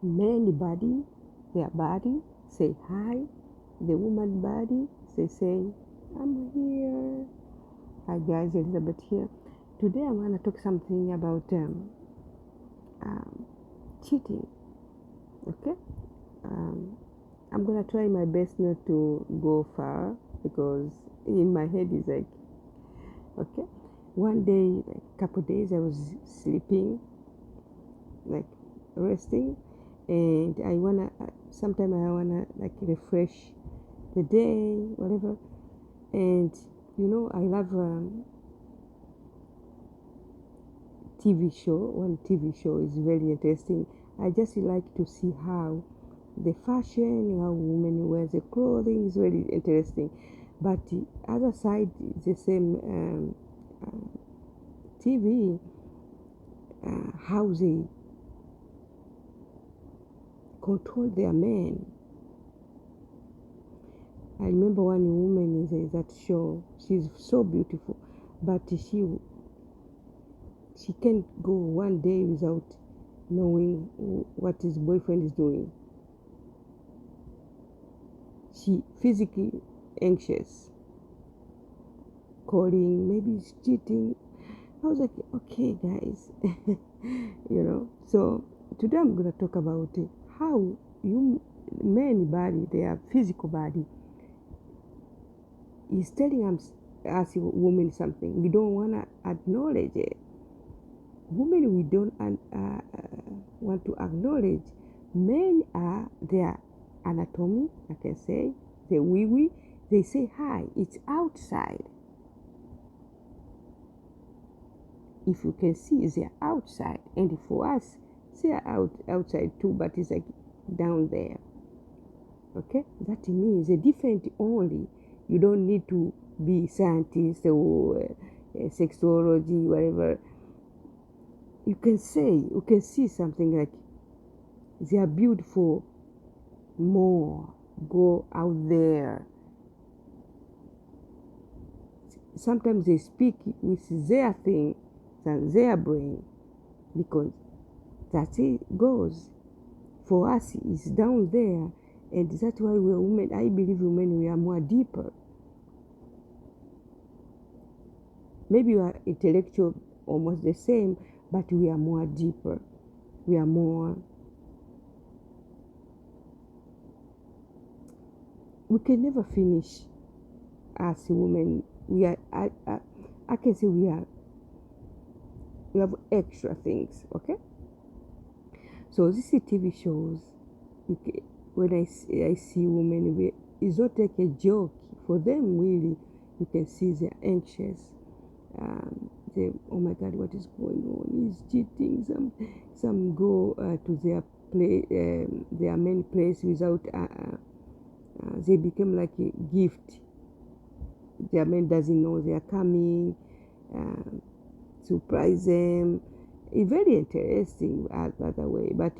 Men body, their body say hi. The woman body say, I'm here. Hi guys, Elizabeth here. Today I want to talk something about cheating. Okay. I'm gonna try my best not to go far because in my head is like, okay. One day, like couple days, I was sleeping, like resting, and I wanna. Sometime I wanna like refresh the day, whatever. And I love TV show. One TV show is very interesting. I just like to see how the fashion, how women wear the clothing is very interesting. But the other side, the same TV, how they control their men. I remember one woman in that show. She's so beautiful, but she can't go one day without knowing what his boyfriend is doing. She physically anxious, calling, maybe he's cheating. I was like, okay, guys, So today I'm gonna talk about how you men body, their physical body, is telling us women something. We don't wanna acknowledge it. Women, we don't want to acknowledge. Men are their anatomy, I can say, the wee. They say hi. It's outside. If you can see, they're outside, and for us, they're outside too, but it's like down there. Okay, that means a different only. You don't need to be scientist or sexology, whatever. You can see something like they are beautiful more. Go out there. Sometimes they speak with their thing than their brain, because that's it goes. For us, it's down there, and that's why we're women. I believe women, we are more deeper. Maybe we are intellectual, almost the same, but we are more deeper. We are more. We can never finish as women. We are. I can say we are. We have extra things. Okay. So these TV shows, when I see women, it's not like a joke for them. Really, you can see they're anxious. Oh my God, what is going on? He's cheating. Some go to their main place without. They become like a gift. Their man doesn't know they are coming. Surprise them. It's very interesting, by the way. But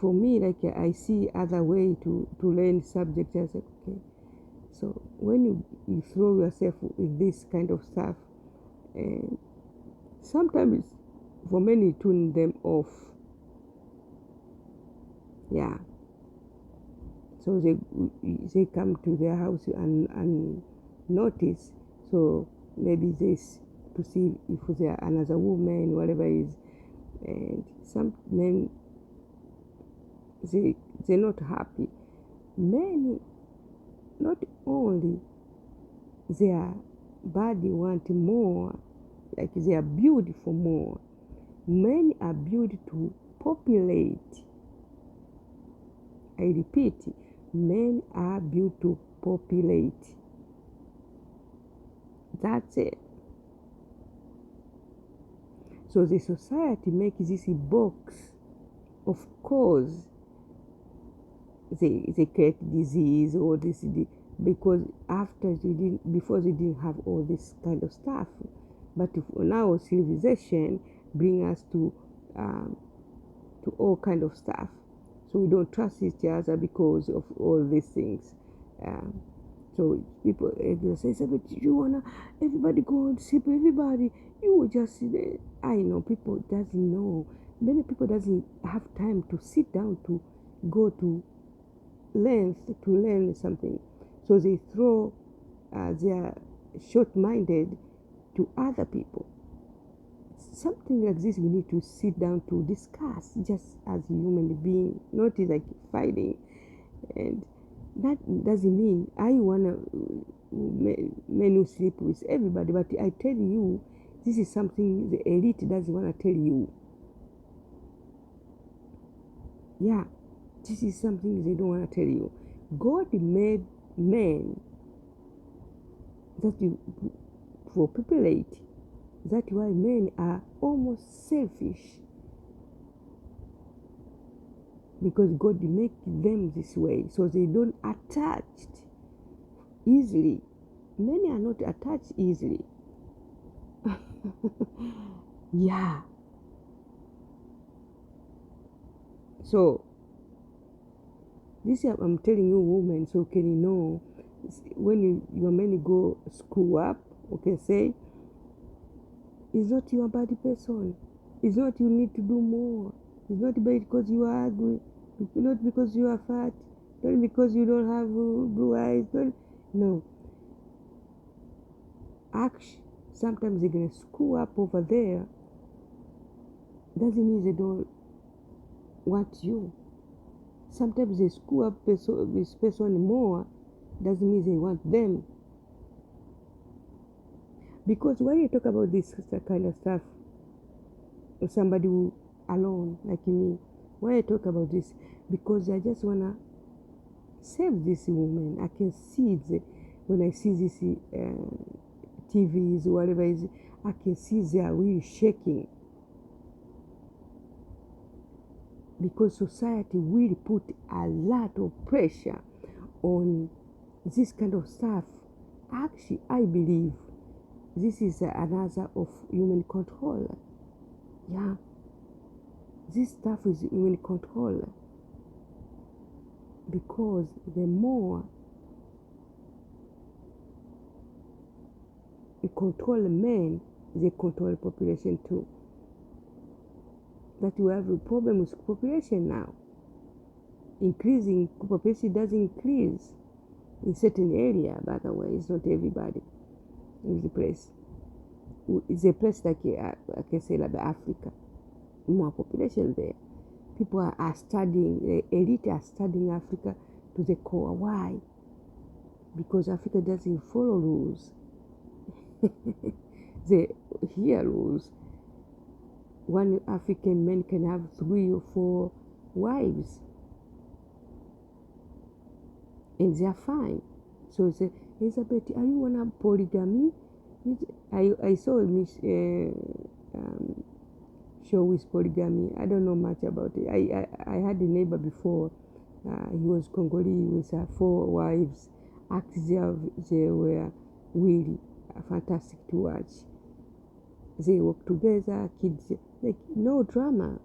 for me, like I see other way to learn subjects. I was like, okay. So when you throw yourself with this kind of stuff, and sometimes for many tune them off. Yeah. So they come to their house and notice. So maybe this to see if there another woman, whatever is, and some men they're not happy. Many, not only their body want more, like they are beautiful more. Men are built to populate. I repeat, men are built to populate. That's it. So the society makes this box. Of course, they create disease or this because before they didn't have all this kind of stuff. But now civilization bring us to all kind of stuff. So we don't trust each other because of all these things. So people say, but you wanna everybody go and sleep, everybody. You will just see that. I know people doesn't know Many people doesn't have time to sit down to go to length to learn something, so they throw their short-minded to other people. Something like this we need to sit down to discuss just as a human being, not like fighting. And that doesn't mean I wanna men who sleep with everybody, but I tell you, this is something the elite doesn't want to tell you. Yeah, this is something they don't want to tell you. God made men that you for populate. That's why men are almost selfish, because God make them this way so they don't attach easily. Many are not attached easily. Yeah. So this I'm telling you, women, so can you know when your men go screw up, okay, say it's not you a bad person. It's not you need to do more. It's not because you are ugly. It's not because you are fat. Not because you don't have blue eyes. No. Actually, sometimes they're gonna screw up over there. Doesn't mean they don't want you. Sometimes they screw up this person more. Doesn't mean they want them. Because when you talk about this kind of stuff, somebody who alone like me, why I talk about this? Because I just wanna save this woman. I can see it when I see this TVs, whatever it is. I can see they are really shaking, because society will put a lot of pressure on this kind of stuff. Actually, I believe this is another of human control. Yeah, this stuff is human control, because the more you control men, they control the population too. That we have a problem with population now. Increasing population doesn't increase in certain area, by the way, it's not everybody in the place. It's a place like I can say like Africa, more population there. People are studying, the elite are studying Africa to the core. Why? Because Africa doesn't follow rules. They hear rules. One African man can have 3 or 4 wives, and they are fine. So say, Elizabeth, are you wanna polygamy? I saw a show with polygamy. I don't know much about it. I had a neighbor before. He was Congolese with 4 wives. Actually, they were really fantastic to watch. They work together, kids, like no drama.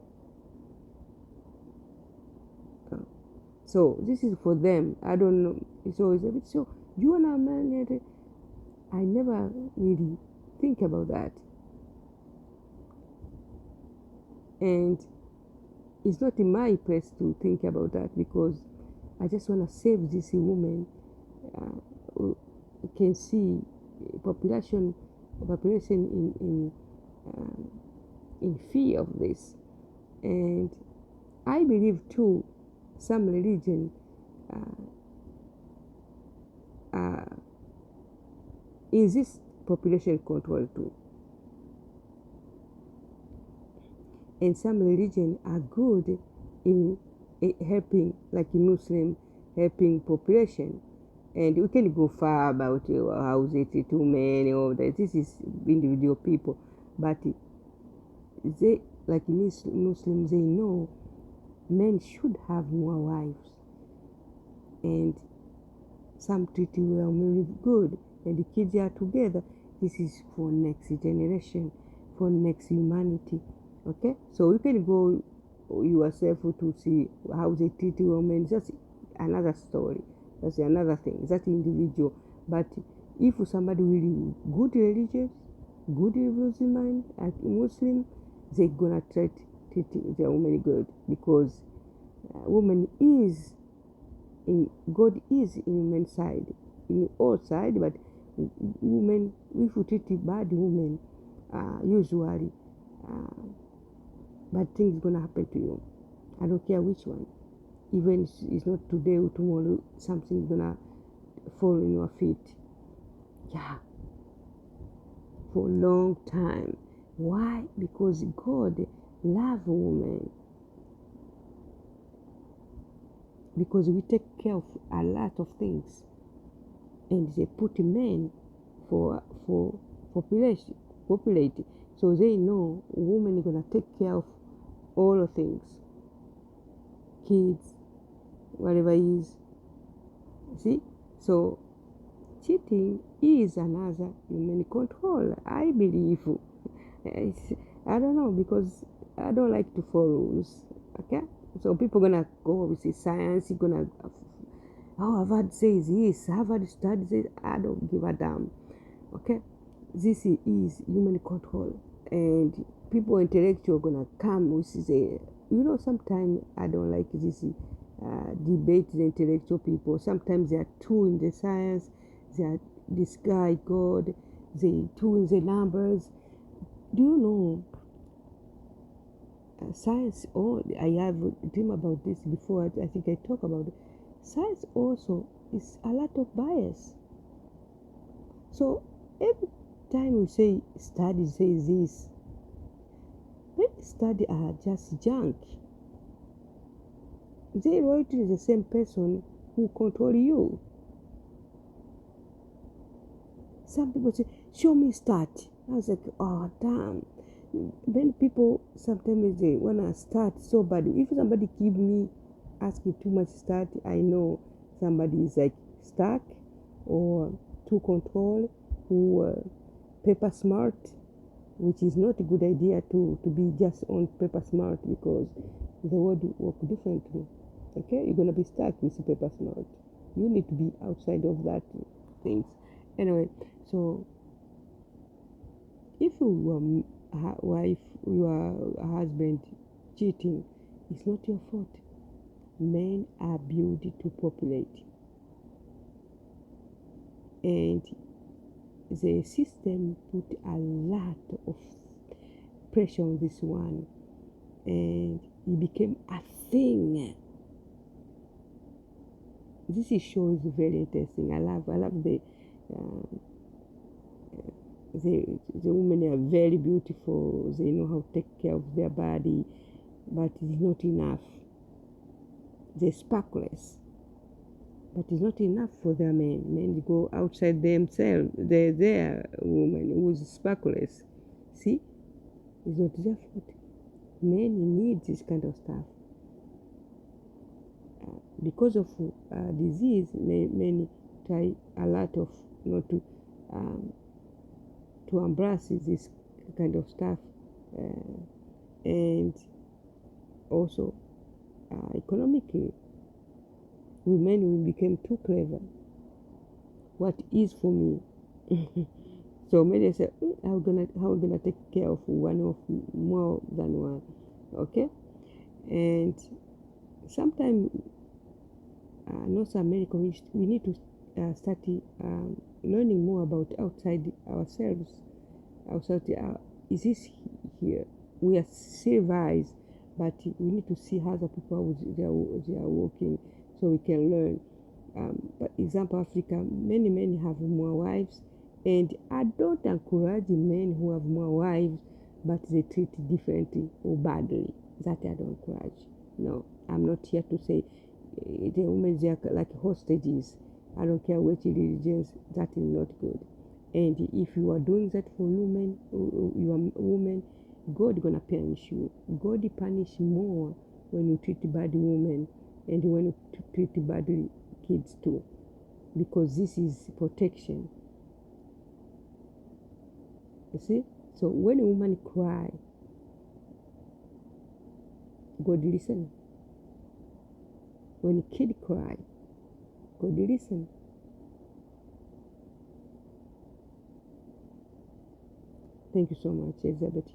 So this is for them. I don't know. So it's a bit so. You and a man, I never really think about that, and it's not in my place to think about that, because I just want to save this woman. Who can see population in fear of this. And I believe too, some religion insist population control too, and some religion are good in helping, like Muslim helping population. And we can go far about how they treat women, all that. This is individual people, but they, like Muslims, they know men should have more wives, and some treat women good, and the kids are together. This is for next generation, for next humanity. Okay, so you can go yourself to see how they treat women. That's another story. That's another thing. That's individual. But if somebody really good religious, good religious mind, like Muslim, they're gonna treat treat the woman good, because woman is in God is in women's side, in all side, but women, if you treat bad women, usually bad things gonna happen to you. I don't care which one. Even it's not today or tomorrow, something gonna fall in your feet. Yeah, for a long time. Why? Because God loves women. Because we take care of a lot of things, and they put men for populate, so they know women are gonna take care of all the things, kids, whatever is. See, so cheating is another human control, I believe. I don't know, because I don't like to follow rules. Okay, so people gonna go with science, gonna, oh, Harvard says this, Harvard studies it. I don't give a damn. Okay, this is human control, and people intellectual gonna come with the, sometimes I don't like this debate the intellectual people. Sometimes they are too in the science, they are this guy God, they too in the numbers. Do you know science? Oh, I have a dream about this before. I think I talk about it. Science also is a lot of bias. So every time you say study says this, many study are just junk. They write to the same person who control you. Some people say, show me start. I was like, oh damn. Many people sometimes they wanna start so bad. If somebody give me asking too much start, I know somebody is like stuck or too control, or paper smart, which is not a good idea to be just on paper smart, because the world work differently. Okay, you're gonna be stuck with paper smart. You need to be outside of that things. Anyway, so if your wife, your husband cheating, it's not your fault. Men are built to populate, and the system put a lot of pressure on this one, and it became a thing. This show is very interesting. I love uh, the women are very beautiful. They know how to take care of their body, but it's not enough. They're sparkless, but it's not enough for their men. Men go outside themselves. They're women who's sparkless. See, it's not their fault. Men need this kind of stuff. Because of disease, many try a lot of not to embrace this kind of stuff, and also economically, women will become too clever. What is for me? So many say, how we gonna take care of one of more than one? Okay, and sometimes North America, we need to start learning more about outside ourselves. Outside, is this here? We are civilized, but we need to see how the people they are working, so we can learn. But example, Africa, many men have more wives, and I don't encourage men who have more wives, but they treat differently or badly. That I don't encourage. No, I'm not here to say the women they are like hostages. I don't care which religions. That is not good. And if you are doing that for women, you are woman, God gonna punish you. God punish more when you treat bad women, and when you treat bad kids too, because this is protection. You see? So when a woman cry, God listen. When a kid cry, God listen. Thank you so much, Elizabeth.